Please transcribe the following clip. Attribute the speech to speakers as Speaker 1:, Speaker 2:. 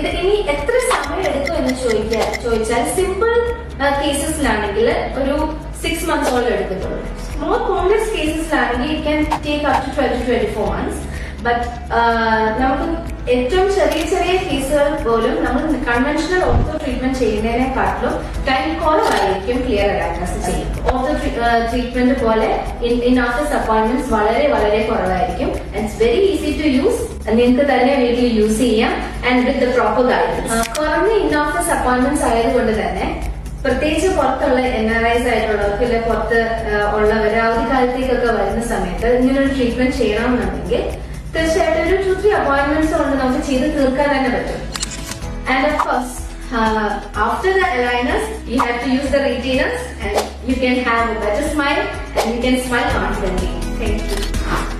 Speaker 1: ഇത് ഇനി എത്ര സമയം എടുക്കും എന്ന് ചോദിച്ചാൽ സിമ്പിൾ കേസസിലാണെങ്കിൽ ഒരു 6 months എടുക്കത്തുള്ളൂ. മോർ കോംപ്ലക്സ് കേസസിലാണെങ്കിൽ it can take up to 12 to 24 months. But നമുക്ക് ഏറ്റവും ചെറിയ ചെറിയ കേസുകൾ പോലും നമ്മൾ കൺവെൻഷണൽ ഓർത്തോ ട്രീറ്റ്മെന്റ് ചെയ്യുന്നതിനെക്കാട്ടിലും ടൈം കുറവായിരിക്കും ക്ലിയർ അലാറ്റസ് ചെയ്യും. ഓർത്തോ ട്രീറ്റ്മെന്റ് പോലെ ഇൻ ഓഫീസ് അപ്പോയിന്റ്മെന്റ്സ് വളരെ വളരെ കുറവായിരിക്കും. It's very easy to use. നിങ്ങൾക്ക് തന്നെ വീട്ടിൽ യൂസ് ചെയ്യാം and with the proper guidance. കുറഞ്ഞ ഇൻ ഓഫീസ് അപ്പോയിന്റ്മെന്റ്സ് ആയതുകൊണ്ട് തന്നെ പ്രത്യേകിച്ച് പുറത്തുള്ള NRIs ആയിട്ടുള്ളവർക്ക് ഇല്ല പുറത്ത് ഉള്ളവർ അവധിക്കാലത്തേക്കൊക്കെ വരുന്ന സമയത്ത് ഇങ്ങനൊരു ട്രീറ്റ്മെന്റ് ചെയ്യണമെന്നുണ്ടെങ്കിൽ തീർച്ചയായിട്ടും ഒരു 2-3 appointments കൊണ്ട് നമുക്ക് ചെയ്ത് തീർക്കാൻ തന്നെ പറ്റും. And of course after the aligners you have to use the retainers and you can have a better smile and you can smile confidently. Thank you.